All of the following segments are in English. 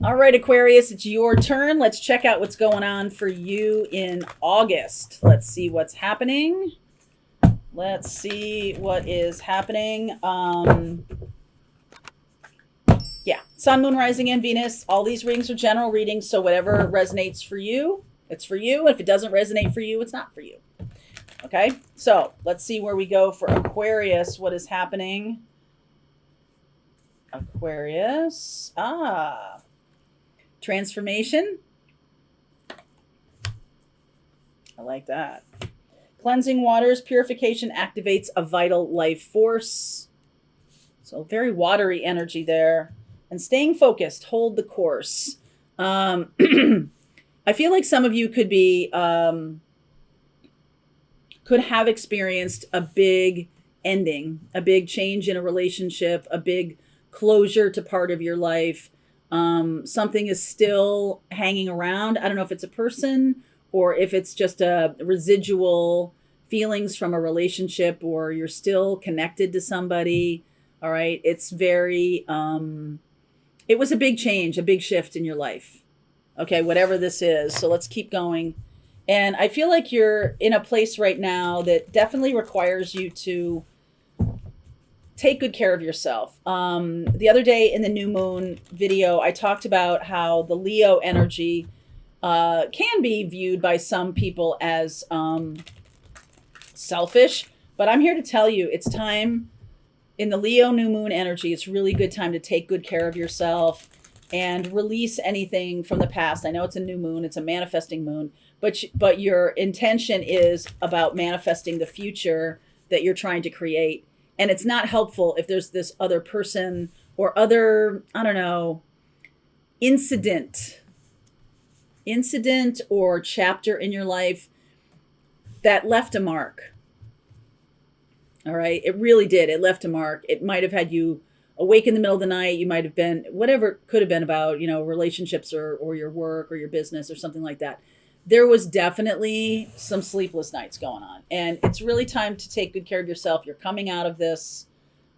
All right, Aquarius, it's your turn. Let's check out what's going on for you in August. Let's see what's happening. Let's see what is happening. Yeah, Sun, Moon, Rising, and Venus. All these readings are general readings, so whatever resonates for you, it's for you. If it doesn't resonate for you, it's not for you. Okay, so let's see where we go for Aquarius. What is happening? Aquarius. Transformation. I like that. Cleansing waters, purification activates a vital life force. So very watery energy there. And staying focused, hold the course. I feel like some of you could be, could have experienced a big ending, a big change in a relationship, a big closure to part of your life. Something is still hanging around. I don't know if it's a person or if it's just a residual feelings from a relationship, or you're still connected to somebody. All right. It's very, it was a big change, a big shift in your life. Okay. Whatever this is. So let's keep going. And I feel like you're in a place right now that definitely requires you to take good care of yourself. The other day in the new moon video, I talked about how the Leo energy can be viewed by some people as selfish, but I'm here to tell you it's time in the Leo new moon energy. It's really good time to take good care of yourself and release anything from the past. I know it's a new moon, it's a manifesting moon, but your intention is about manifesting the future that you're trying to create. And it's not helpful if there's this other person or other, I don't know, incident or chapter in your life that left a mark. All right. It really did. It left a mark. It might have had you awake in the middle of the night. You might have been, whatever it could have been about, relationships or your work or your business or something like that. There was definitely some sleepless nights going on. And it's really time to take good care of yourself. You're coming out of this.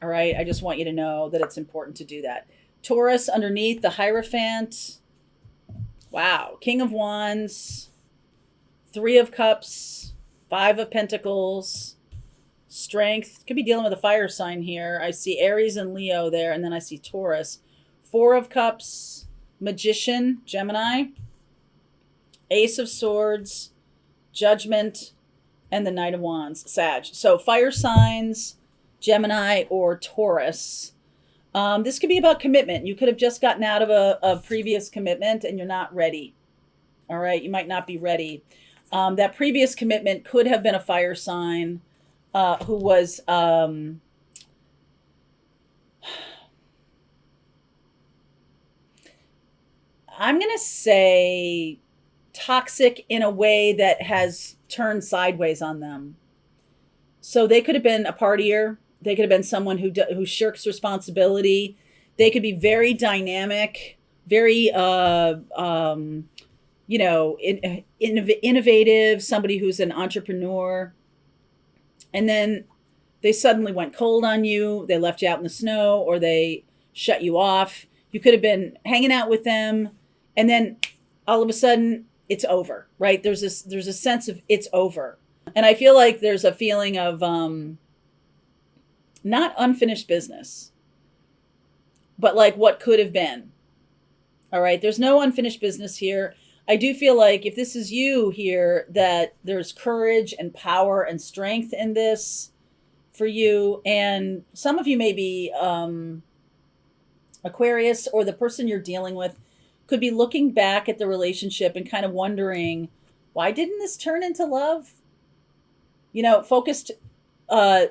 All right. I just want you to know that it's important to do that. Taurus underneath, the Hierophant. Wow. King of Wands, Three of Cups, Five of Pentacles, Strength. Could be dealing with a fire sign here. I see Aries and Leo there, and then I see Taurus. Four of Cups, Magician, Gemini, Ace of Swords, Judgment, and the Knight of Wands, Sag. So fire signs, Gemini or Taurus. This could be about commitment. You could have just gotten out of a previous commitment and you're not ready. All right. You might not be ready. That previous commitment could have been a fire sign who was, I'm going to say toxic in a way that has turned sideways on them. So they could have been a partier. They could have been someone who shirks responsibility. They could be very dynamic, very, innovative, somebody who's an entrepreneur. And then they suddenly went cold on you. They left you out in the snow, or they shut you off. You could have been hanging out with them. And then all of a sudden it's over, right? There's a sense of it's over. And I feel like there's a feeling of, not unfinished business, but like what could have been. All right. There's no unfinished business here. I do feel like if this is you here, that there's courage and power and strength in this for you. And some of you may be Aquarius, or the person you're dealing with could be looking back at the relationship and kind of wondering, why didn't this turn into love? Focused.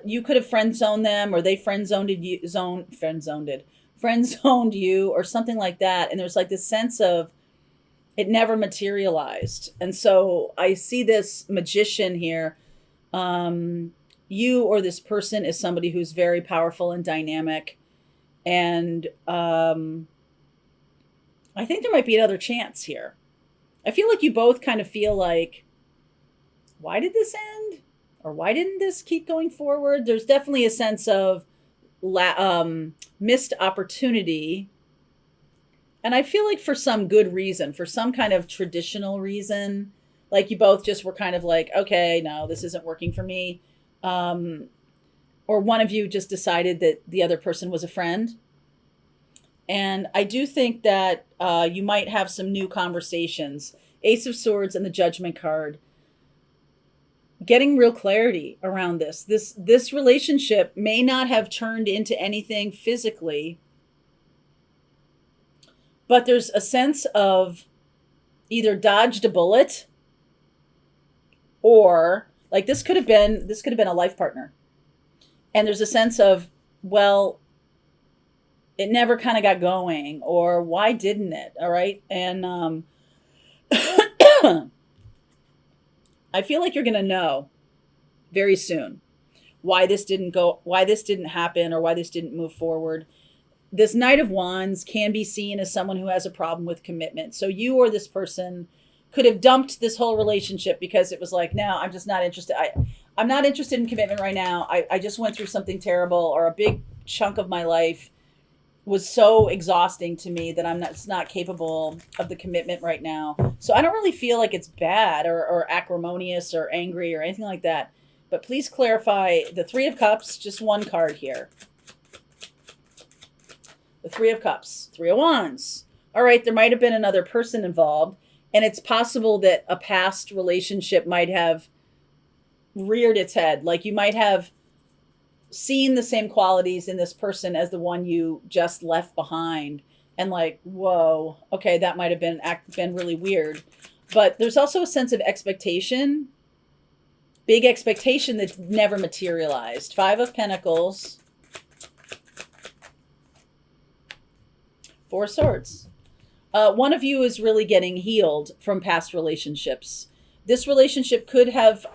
You could have friend zoned them, or they friend zoned you, or something like that. And there's like this sense of it never materialized. And so I see this Magician here. You or this person is somebody who's very powerful and dynamic. And I think there might be another chance here. I feel like you both kind of feel like, why did this end? Or why didn't this keep going forward? There's definitely a sense of missed opportunity. And I feel like for some good reason, for some kind of traditional reason, like you both just were kind of like, okay, no, this isn't working for me. Um, or one of you just decided that the other person was a friend. And I do think that you might have some new conversations. Ace of Swords and the Judgment card, getting real clarity around this. This relationship may not have turned into anything physically, but there's a sense of either dodged a bullet, or like this could have been a life partner. And there's a sense of, well, it never kind of got going, or why didn't it? All right. And I feel like you're going to know very soon why this didn't happen, or why this didn't move forward. This Knight of Wands can be seen as someone who has a problem with commitment. So you or this person could have dumped this whole relationship because it was like, no, I'm just not interested. I'm not interested in commitment right now. I just went through something terrible, or a big chunk of my life was so exhausting to me that it's not capable of the commitment right now. So I don't really feel like it's bad, or acrimonious or angry or anything like that. But please clarify the Three of Cups, just one card here. The Three of Cups, Three of Wands. All right, there might have been another person involved, and it's possible that a past relationship might have reared its head. Like you might have seen the same qualities in this person as the one you just left behind, and like, whoa, okay, that might have been really weird. But there's also a sense of expectation, big expectation that's never materialized. Five of Pentacles, Four of Swords. One of you is really getting healed from past relationships. This relationship could have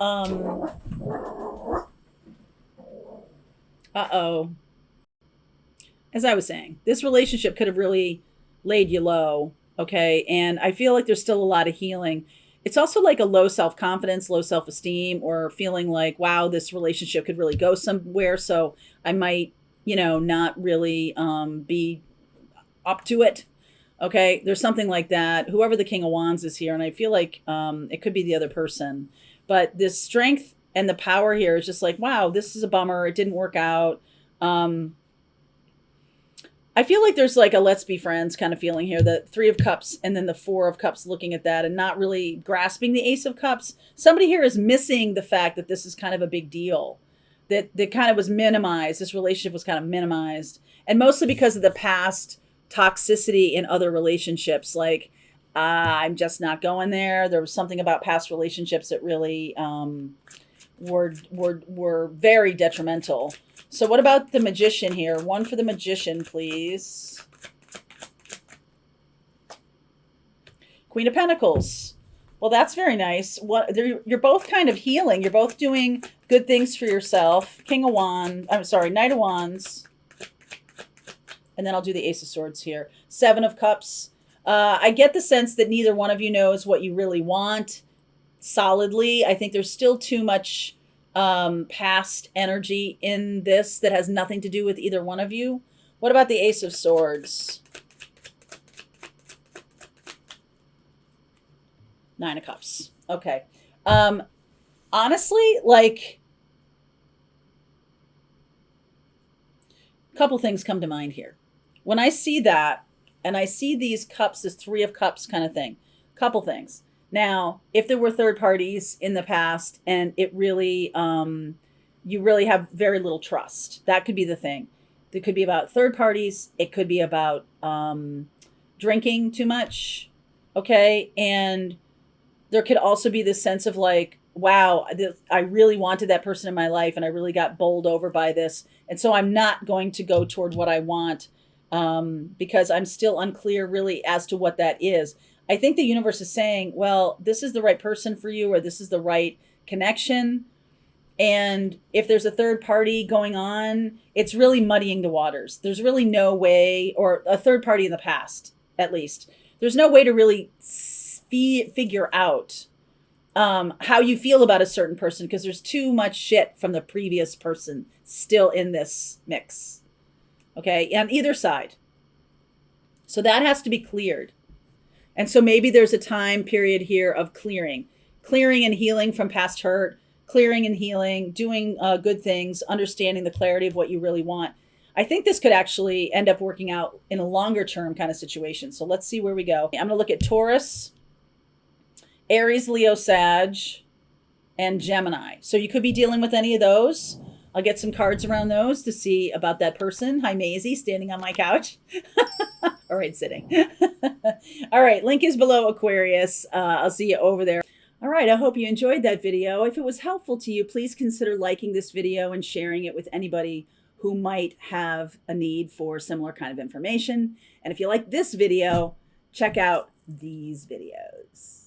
as I was saying, this relationship could have really laid you low. Okay. And I feel like there's still a lot of healing. It's also like a low self-confidence, low self-esteem, or feeling like, wow, this relationship could really go somewhere. So I might, not really be up to it. Okay. There's something like that. Whoever the King of Wands is here. And I feel like it could be the other person. But this strength and the power here is just like, wow, this is a bummer. It didn't work out. I feel like there's like a let's be friends kind of feeling here. The Three of Cups and then the Four of Cups, looking at that and not really grasping the Ace of Cups. Somebody here is missing the fact that this is kind of a big deal. That kind of was minimized. This relationship was kind of minimized. And mostly because of the past toxicity in other relationships. Like, I'm just not going there. There was something about past relationships that really were very detrimental. So what about the Magician here? One for the Magician, please. Queen of Pentacles. Well, that's very nice. You're both kind of healing. You're both doing good things for yourself. King of Wands. I'm sorry, Knight of Wands. And then I'll do the Ace of Swords here. Seven of Cups. I get the sense that neither one of you knows what you really want solidly. I think there's still too much past energy in this that has nothing to do with either one of you. What about the Ace of Swords? Nine of Cups. Okay. Honestly, like, a couple things come to mind here. When I see that, and I see these cups, this Three of Cups kind of thing, couple things. Now, if there were third parties in the past and it really, you really have very little trust, that could be the thing. It could be about third parties. It could be about drinking too much. Okay. And there could also be this sense of like, wow, I really wanted that person in my life and I really got bowled over by this. And so I'm not going to go toward what I want because I'm still unclear really as to what that is. I think the universe is saying, well, this is the right person for you, or this is the right connection. And if there's a third party going on, it's really muddying the waters. There's really no way, or a third party in the past, at least, there's no way to really figure out how you feel about a certain person, because there's too much shit from the previous person still in this mix. Okay, on either side. So that has to be cleared. And so maybe there's a time period here of clearing and healing from past hurt, clearing and healing, doing good things, understanding the clarity of what you really want. I think this could actually end up working out in a longer term kind of situation. So let's see where we go. I'm going to look at Taurus, Aries, Leo, Sag, and Gemini. So you could be dealing with any of those. I'll get some cards around those to see about that person. Hi, Maisie, standing on my couch. All right, sitting. All right, link is below, Aquarius. I'll see you over there. All right, I hope you enjoyed that video. If it was helpful to you, please consider liking this video and sharing it with anybody who might have a need for similar kind of information. And if you like this video, check out these videos.